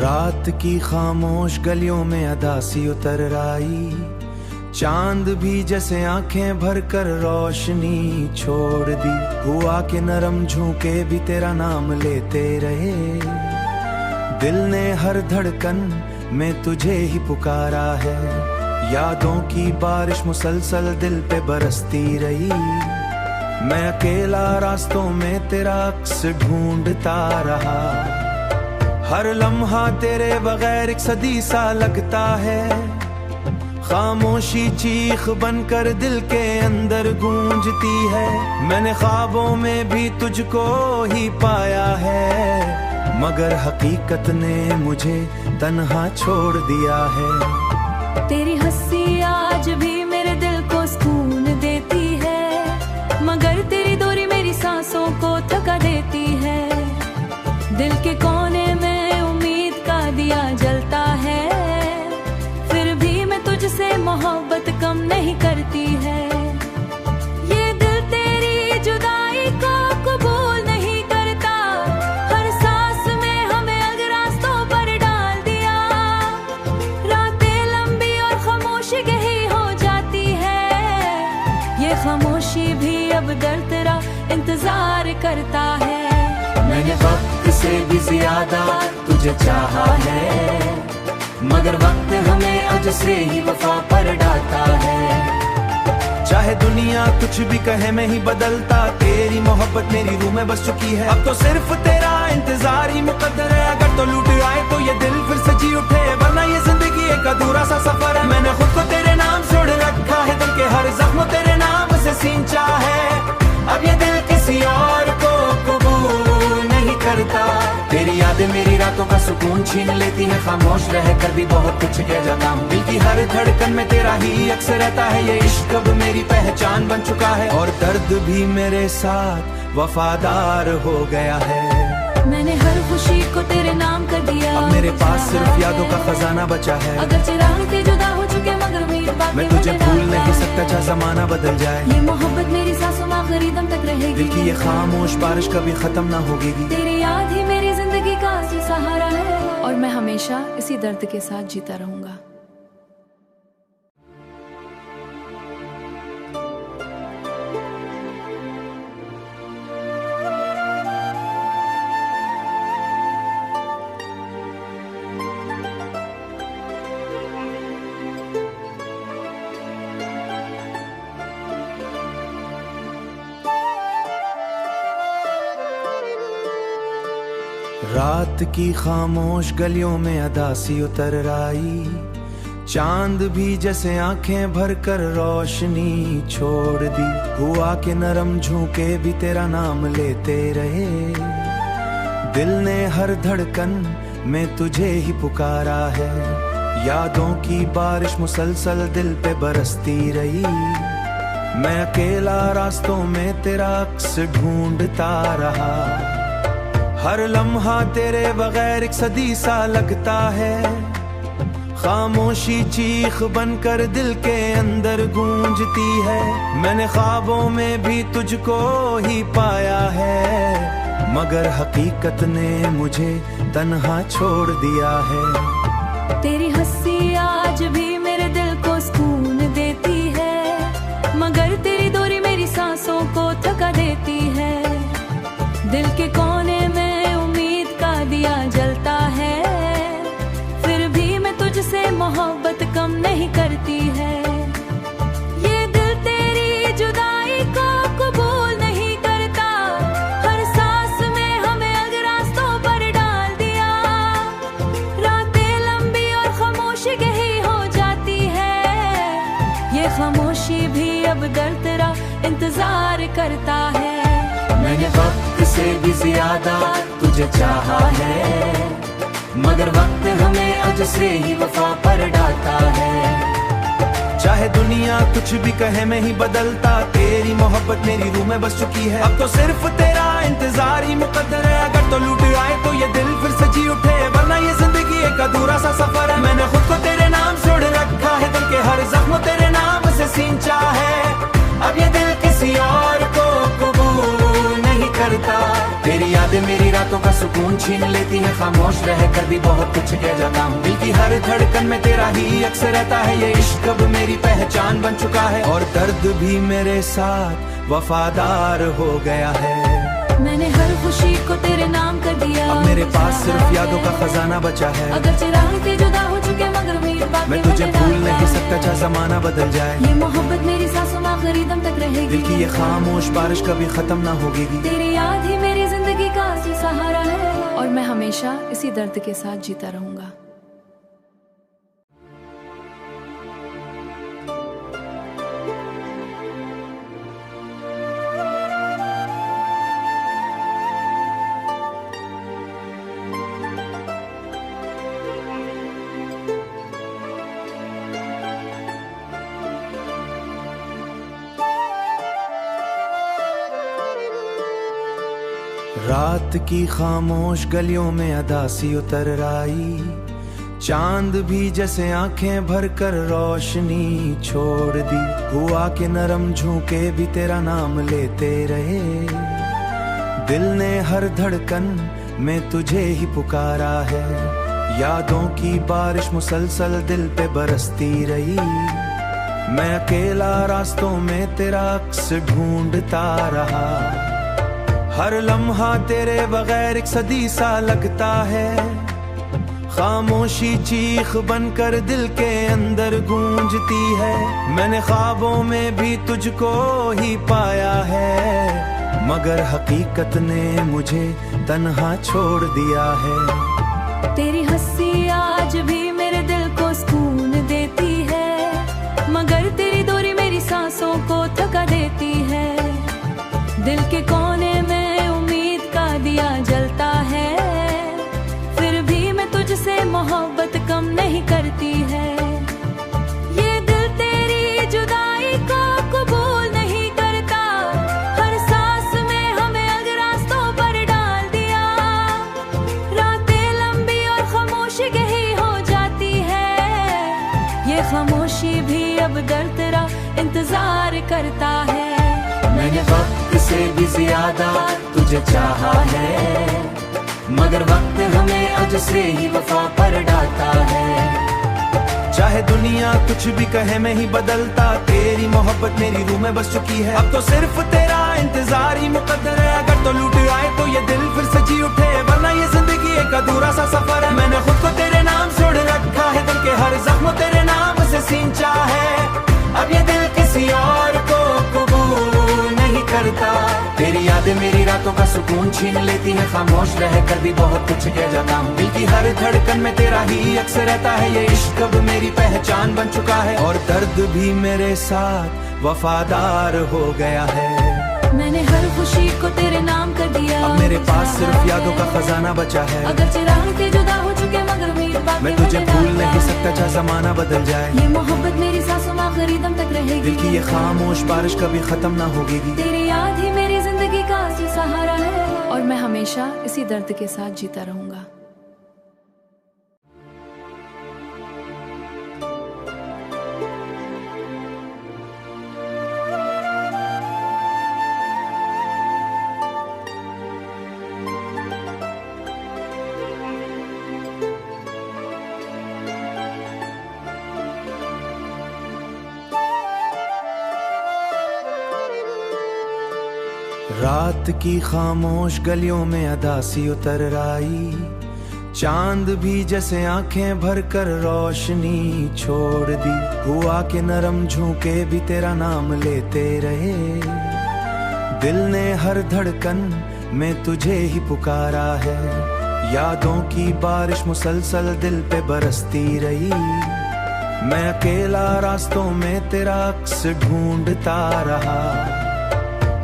रात की खामोश गलियों में अदासी उतर आई, चांद भी जैसे आंखें भर कर रोशनी छोड़ दी। हुआ के नरम झोंके भी तेरा नाम लेते रहे, दिल ने हर धड़कन में तुझे ही पुकारा है। यादों की बारिश मुसलसल दिल पे बरसती रही, मैं अकेला रास्तों में तेरा अक्स ढूंढता रहा। हर लम्हा तेरे बगैर एक सदी सा लगता है, खामोशी चीख बनकर दिल के अंदर गूंजती है। मैंने ख्वाबों में भी तुझको ही पाया है, मगर हकीकत ने मुझे तन्हा छोड़ दिया है। तेरी हंसी आज भी मेरे दिल को सुकून देती है, मगर तेरी दूरी मेरी सांसों को थका देती है। दिल के कोने में उम्मीद का दिया जलता है, फिर भी मैं तुझसे मोहब्बत कम नहीं करती है। ये दिल तेरी जुदाई को कबूल नहीं करता, हर सांस में हमें अलग रास्तों पर डाल दिया। रातें लंबी और खामोशी गहरी हो जाती है, ये खामोशी भी अब दर्द तेरा इंतजार करता है। मैंने वक्त से भी ज्यादा तुझे चाहा है, मगर वक्त हमें अज से ही वफा पर डालता है। चाहे दुनिया कुछ भी कहे मैं ही बदलता, तेरी मोहब्बत मेरी रूह में बस चुकी है। अब तो सिर्फ तेरा इंतजार ही मुकद्दर है, अगर तो लूट आए तो ये दिल फिर से जी उठे, वरना ये जिंदगी एक अधूरा सा सफर है। मैंने खुद को तेरे नाम छोड़ रखा है, दिल के हर जख्म तेरे नाम से सींचा है। अब ये दिल किसी और को कबूल नहीं करता, तेरी यादें मेरी रातों का सुकून छीन लेती है। खामोश रह कर भी बहुत कुछ कह जाता हूँ, दिल की हर धड़कन में तेरा ही अक्सर रहता है। ये इश्क अब मेरी पहचान बन चुका है, और दर्द भी मेरे साथ वफादार हो गया है। मैंने हर खुशी को तेरे नाम कर दिया, अब मेरे पास सिर्फ यादों का खजाना बचा है। अगर चिराग से जुदा हो चुके मगर मेरी बातें मैं तुझे भूल नहीं सकता, चाहे जमाना बदल जाए। ये मोहब्बत मेरी सांसों में आखिरी दम तक रहेगी, दिल की ये खामोश बारिश कभी खत्म ना होगी। तेरी याद ही मेरी जिंदगी का असली सहारा है, और मैं हमेशा इसी दर्द के साथ जीता रहूंगा। रात की खामोश गलियों में अदासी उतर आई, चांद भी जैसे आंखें भर कर रोशनी छोड़ दी। हुआ के नरम झोंके भी तेरा नाम लेते रहे, दिल ने हर धड़कन में तुझे ही पुकारा है। यादों की बारिश मुसलसल दिल पे बरसती रही, मैं अकेला रास्तों में तेरा अक्स ढूंढता रहा। हर लम्हा तेरे बगैर एक सदी सा लगता है, खामोशी चीख बनकर दिल के अंदर गूंजती है। मैंने ख्वाबों में भी तुझको ही पाया है, मगर हकीकत ने मुझे तन्हा छोड़ दिया है। तेरी हंसी आज भी मेरे दिल को सुकून देती है, मगर तेरी दूरी मेरी सांसों को थका देती है। दिल के कोने में उम्मीद का दिया जलता है, फिर भी मैं तुझसे मोहब्बत कम नहीं करती है। ये दिल तेरी जुदाई को कबूल नहीं करता, हर सांस में हमें अलग रास्तों पर डाल दिया। रातें लंबी और खामोशी गहरी हो जाती है, ये खामोशी भी अब दर्द तेरा इंतजार करता है। मैंने वक्त से भी ज्यादा तुझे चाहा है, मगर वक्त हमें अज से ही वफा पर डालता है। चाहे दुनिया कुछ भी कहे मैं ही बदलता, तेरी मोहब्बत मेरी रूह में बस चुकी है। अब तो सिर्फ तेरा इंतजार ही मुकद्दर है, अगर तो लूट आए तो ये दिल फिर से जी उठे, वरना ये जिंदगी एक अधूरा सा सफर है। मैंने खुद को तेरे नाम छोड़ रखा है, दिल के हर जख्म तेरे नाम से सींचा है। अब ये दिल किसी और को कबूल नहीं करता, तेरी यादें मेरी रात रातों का सुकून छीन लेती है, खामोश रह कर भी बहुत कुछ कह जाता हूँ। दिल की हर धड़कन में तेरा ही अक्सर रहता है, ये इश्क अब मेरी पहचान बन चुका है, और दर्द भी मेरे साथ वफादार हो गया है। मैंने हर खुशी को तेरे नाम कर दिया, अब मेरे पास सिर्फ यादों का खजाना बचा है। अगर चिराग से जुदा हो चुके मगर उम्मीद बाकी मैं तुझे मुझे भूल डालता नहीं है। सकता, चाहे जमाना बदल जाए। ये मोहब्बत मेरी सांसों में आखिरी दम तक रहेगी। दिल की ये खामोश बारिश कभी खत्म ना होगी। तेरी याद ही मेरी जिंदगी का असली सहारा है, और मैं हमेशा इसी दर्द के साथ जीता रहूंगा। रात की खामोश गलियों में अदासी उतर आई, चांद भी जैसे आंखें भर कर रोशनी छोड़ दी। हुआ के नरम झोंके भी तेरा नाम लेते रहे, दिल ने हर धड़कन में तुझे ही पुकारा है। यादों की बारिश मुसलसल दिल पे बरसती रही, मैं अकेला रास्तों में तेरा अक्स ढूंढता रहा। हर लम्हा तेरे बगैर एक सदी सा लगता है, खामोशी चीख बनकर दिल के अंदर गूंजती है। मैंने ख्वाबों में भी तुझको ही पाया है, मगर हकीकत ने मुझे तन्हा छोड़ दिया है। तेरी हंसी आज भी मेरे दिल को सुकून देती है, मगर तेरी दूरी मेरी सांसों को थका देती है। दिल के कोने में उम्मीद का दिया जलता है, फिर भी मैं तुझसे मोहब्बत कम नहीं करती है। ये दिल तेरी जुदाई को कबूल नहीं करता, हर सांस में हमें अलग रास्तों पर डाल दिया। रातें लंबी और खामोशी गहरी हो जाती है, ये खामोशी भी अब दर्द तेरा इंतजार करता है। मैंने वक्त से भी ज्यादा तुझे चाहा है, मगर वक्त हमें अज से ही वफा पर डालता है। चाहे दुनिया कुछ भी कहे मैं ही बदलता, तेरी मोहब्बत मेरी रूह में बस चुकी है। अब तो सिर्फ तेरा इंतजार ही मुकद्दर है, अगर तो लूट आए तो ये दिल फिर से जी उठे, वरना ये जिंदगी एक अधूरा सा सफर है। मैंने खुद को तेरे नाम छोड़ रखा है, दिल के हर जख्म तेरे नाम से सींचा है। अब ये दिल किसी और को कबूल नहीं करता, तेरी यादें मेरी रातों का सुकून छीन लेती है, खामोश रह कर भी बहुत कुछ कह जाता हूँ। दिल की हर धड़कन में तेरा ही अक्सर रहता है, ये इश्क अब मेरी पहचान बन चुका है, और दर्द भी मेरे साथ वफादार हो गया है। मैंने हर खुशी को तेरे नाम कर दिया, अब मेरे पास सिर्फ यादों का खजाना बचा है। अगर चिराग से जुदा हो चुके मगर उम्मीद बाकी मैं तुझे मुझे भूल डालता नहीं है। सकता, चाहे जमाना बदल जाए। ये मोहब्बत मेरी सांसों में आखिरी दम तक रहेगी। दिल की ये खामोश बारिश कभी खत्म ना होगी। तेरी याद ही मेरी जिंदगी का असली सहारा है, और मैं हमेशा इसी दर्द के साथ जीता रहूंगा। रात की खामोश गलियों में अदासी उतर आई, चांद भी जैसे आंखें भर कर रोशनी छोड़ दी। हुआ के नरम झोंके भी तेरा नाम लेते रहे, दिल ने हर धड़कन में तुझे ही पुकारा है। यादों की बारिश मुसलसल दिल पे बरसती रही, मैं अकेला रास्तों में तेरा अक्स ढूंढता रहा।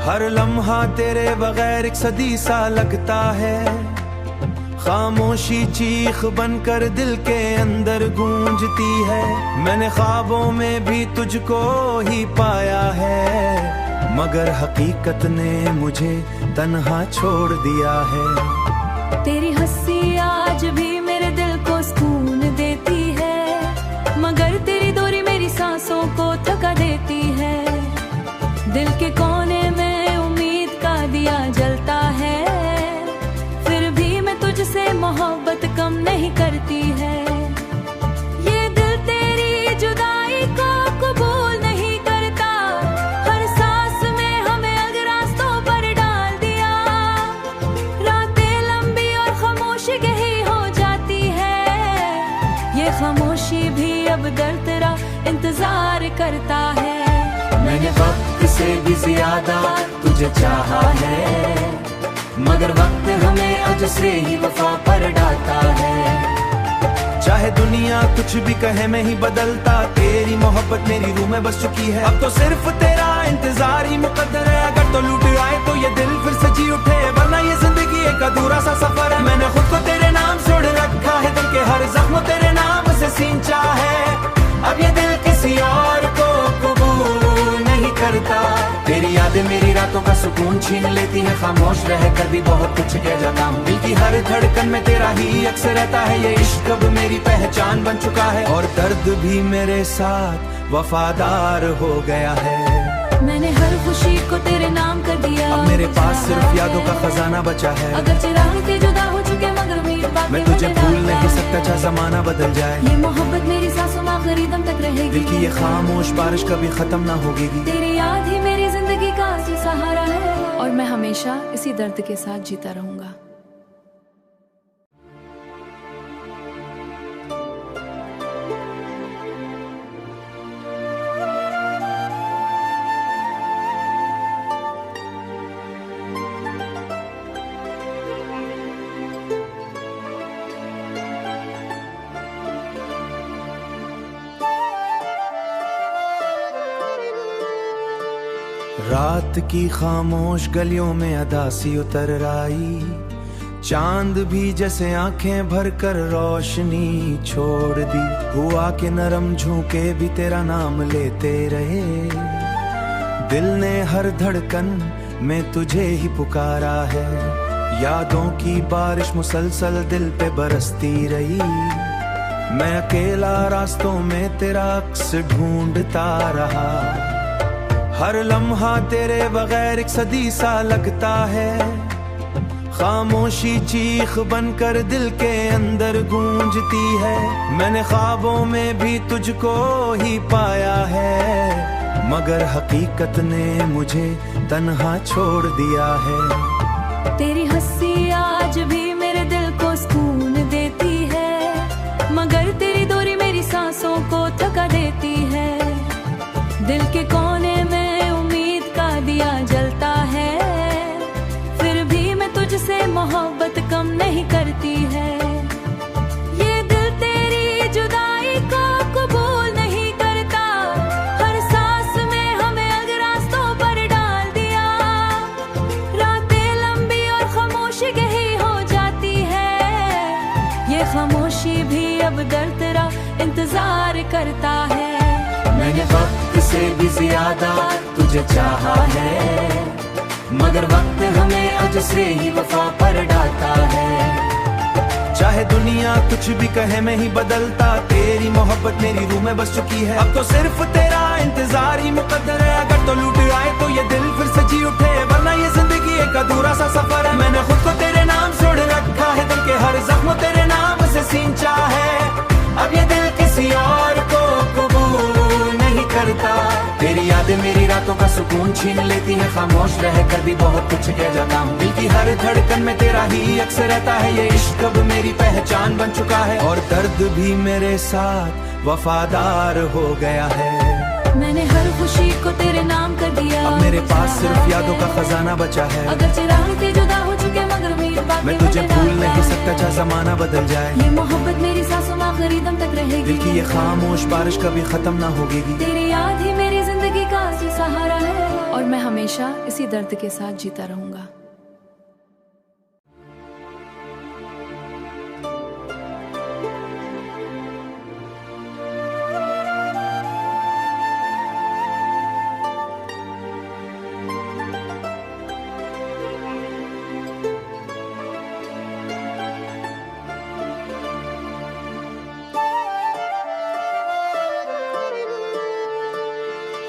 हर लम्हा तेरे बगैर एक सदी सा लगता है, खामोशी चीख बनकर दिल के अंदर गूंजती है। मैंने ख्वाबों में भी तुझको ही पाया है, मगर हकीकत ने मुझे तन्हा छोड़ दिया है। तेरी हंसी आज भी मेरे दिल को सुकून देती है, मगर तेरी दूरी मेरी सांसों को थका देती है। दिल के कोने में उम्मीद का दिया जलता है, फिर भी इंतजार करता है। मैंने वक्त से भी ज्यादा तुझे चाहा है, मगर वक्त हमें अज से ही वफा पर डालता है। चाहे दुनिया कुछ भी कहे मैं ही बदलता, तेरी मोहब्बत मेरी रूह में बस चुकी है। अब तो सिर्फ तेरा इंतजार ही मुकद्दर है, अगर तो लूट आए तो ये दिल फिर से जी उठे, वरना ये जिंदगी एक अधूरा सा सफर है। मैंने खुद को तेरे नाम से जोड़ रखा है, दिल के हर जख्म तेरे नाम से सींचा है। अब ये दिल किसी और को कबूल नहीं करता, तेरी यादें मेरी रातों का सुकून छीन लेती है। खामोश रह कर भी बहुत कुछ कह जाता हूँ, दिल की हर धड़कन में तेरा ही अक्सर रहता है। ये इश्क अब मेरी पहचान बन चुका है, और दर्द भी मेरे साथ वफादार हो गया है। मैंने हर खुशी को तेरे नाम कर दिया, अब मेरे पास सिर्फ यादों का खजाना बचा है। अगर चिराग के जुदा हो चुके मगर मेरी बातें मैं तुझे मुझे भूल डालता नहीं है। सकता, चाहे जमाना बदल जाए। ये मोहब्बत मेरी सांसों में आखिरी दम तक रहेगी, दिल की ये खामोश बारिश कभी खत्म ना होगी। तेरी याद ही मेरी जिंदगी का असली सहारा है, और मैं हमेशा इसी दर्द के साथ जीता रहूंगा। रात की खामोश गलियों में अदासी उतर आई, चांद भी जैसे आंखें भर कर रोशनी छोड़ दी। हुआ के नरम झोंके भी तेरा नाम लेते रहे, दिल ने हर धड़कन में तुझे ही पुकारा है। यादों की बारिश मुसलसल दिल पे बरसती रही, मैं अकेला रास्तों में तेरा अक्स ढूंढता रहा। हर लम्हा तेरे बगैर एक सदी सा लगता है, खामोशी चीख बनकर दिल के अंदर गूंजती है। मैंने ख्वाबों में भी तुझको ही पाया है, मगर हकीकत ने मुझे तन्हा छोड़ दिया है। तेरी हंसी आज भी मेरे दिल को सुकून देती है, मगर तेरी दूरी मेरी सांसों को थका देती है। दिल के कोने में उम्मीद का दिया जलता है, फिर भी मैं तुझसे मोहब्बत कम नहीं करती है। ये दिल तेरी जुदाई को कबूल नहीं करता, हर सांस में हमें अगर रास्तों पर डाल दिया। रातें लंबी और खामोशी गहरी हो जाती है, ये खामोशी भी अब दर्द तेरा इंतजार करता है। मैंने वक्त से भी ज्यादा तुझे चाहा है, मगर वक्त हमें अज से ही वफा पर डालता है। चाहे दुनिया कुछ भी कहे मैं ही बदलता, तेरी मोहब्बत मेरी रूह में बस चुकी है। अब तो सिर्फ तेरा इंतजार ही मुकद्दर है, अगर तो लूट आए तो ये दिल फिर से जी उठे, वरना ये जिंदगी एक अधूरा सा सफर है। मैंने खुद को तेरे नाम से जोड़ रखा है, दिल के हर जख्म तेरे नाम से सींचा है। अब ये दिल किसी और को कबूल नहीं करता, तेरी यादें मेरी रातों का सुकून छीन लेती है। खामोश रह कर भी बहुत कुछ कह जाता हूँ, दिल की हर धड़कन में तेरा ही अक्सर रहता है। ये इश्क अब मेरी पहचान बन चुका है, और दर्द भी मेरे साथ वफादार हो गया है। मैंने हर खुशी को तेरे नाम कर दिया, अब मेरे पास सिर्फ यादों का खजाना बचा है। अगर चिराग के जुदा हो चुके मगर मेरी बातें मैं तुझे मुझे भूल डालता नहीं है। सकता, चाहे जमाना बदल जाए। ये मोहब्बत मेरी सांसों में आखिरी दम तक रहेगी, दिल की ये खामोश बारिश कभी खत्म ना होगी। तेरी याद ही मेरी जिंदगी का असली सहारा है, और मैं हमेशा इसी दर्द के साथ जीता रहूंगा।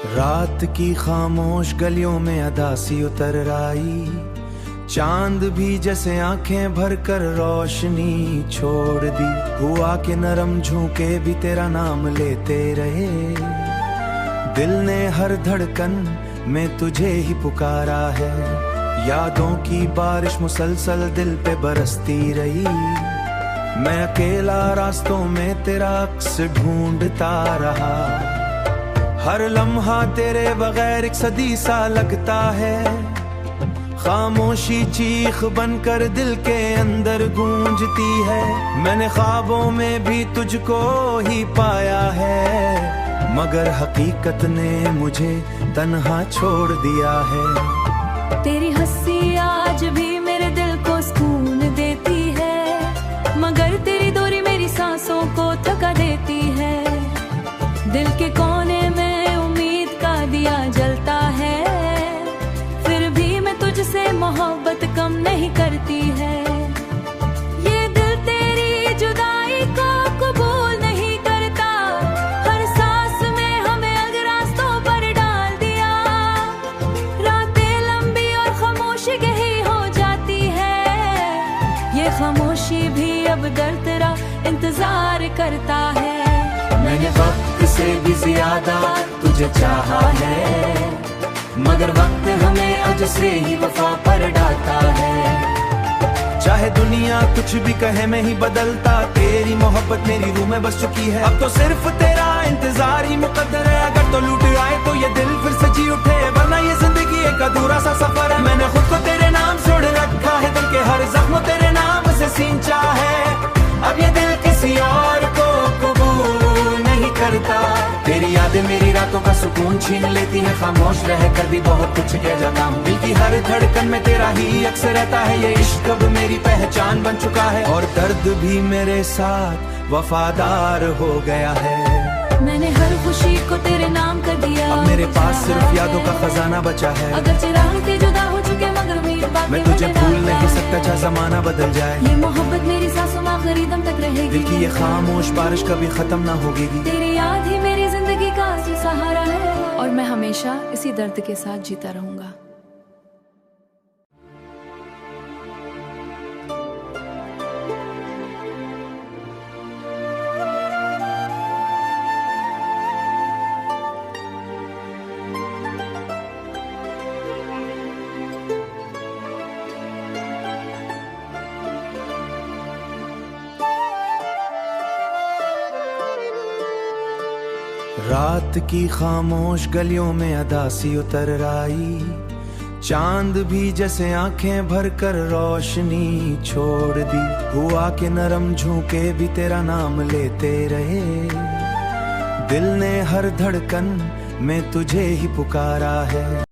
रात की खामोश गलियों में अदासी उतर आई, चांद भी जैसे आंखें भर कर रोशनी छोड़ दी। हुआ के नरम झोंके भी तेरा नाम लेते रहे, दिल ने हर धड़कन में तुझे ही पुकारा है। यादों की बारिश मुसलसल दिल पे बरसती रही, मैं अकेला रास्तों में तेरा अक्स ढूंढता रहा। हर लम्हा तेरे बगैर एक सदी सा लगता है। खामोशी चीख बनकर दिल के अंदर गूंजती है। मैंने ख्वाबों में भी तुझको ही पाया है, मगर हकीकत ने मुझे तन्हा छोड़ दिया है। तेरी हंसी आज भी मेरे दिल को सुकून देती है, मगर तेरी दूरी मेरी सांसों को थका देती है। दिल के कोने में उम्मीद का दिया जलता है, फिर भी मैं तुझसे मोहब्बत कम नहीं करती है। ये दिल तेरी जुदाई को कबूल नहीं करता, हर सांस में हमें अलग रास्तों पर डाल दिया। रातें लंबी और खामोशी गहरी हो जाती है, ये खामोशी भी अब दर्द तेरा इंतजार करता है। मैंने वक्त से भी ज्यादा तुझे चाहा है, मगर वक्त हमें अज से ही वफा पर डालता है। चाहे दुनिया कुछ भी कहे मैं ही बदलता, तेरी मोहब्बत मेरी रूह में बस चुकी है। अब तो सिर्फ तेरा इंतजार ही मुकद्दर है, अगर तो लूट आए तो ये दिल फिर से जी उठे, वरना ये जिंदगी एक अधूरा सा सफर है। मैंने खुद को तेरे नाम से उड़ रखा है, दिल के हर जख्म तेरे नाम से सींचा है। अब ये दिल किसी और को कबूल नहीं करता। तेरी यादें मेरी रातों का सुकून छीन लेती है, खामोश रह कर भी बहुत कुछ कह जाता हूँ। दिल की हर धड़कन में तेरा ही अक्सर रहता है, ये इश्क अब मेरी पहचान बन चुका है, और दर्द भी मेरे साथ वफादार हो गया है। मैंने हर खुशी को तेरे नाम कर दिया, अब मेरे पास सिर्फ यादों का खजाना बचा है। अगर चिराग जुदा हो चुके मगर मेरी बातें मैं तुझे बदल भूल रहा नहीं है। सकता, चाहे जमाना बदल जाए। ये मोहब्बत मेरी सांसों में आखिरी दम तक रहेगी। दिल की ये खामोश बारिश कभी खत्म ना होगी। तेरी याद ही मेरी जिंदगी का असली सहारा है, और मैं हमेशा इसी दर्द के साथ जीता रहूंगा। रात की खामोश गलियों में अदासी उतर आई, चांद भी जैसे आंखें भर कर रोशनी छोड़ दी। हुआ के नरम झोंके भी तेरा नाम लेते रहे, दिल ने हर धड़कन में तुझे ही पुकारा है।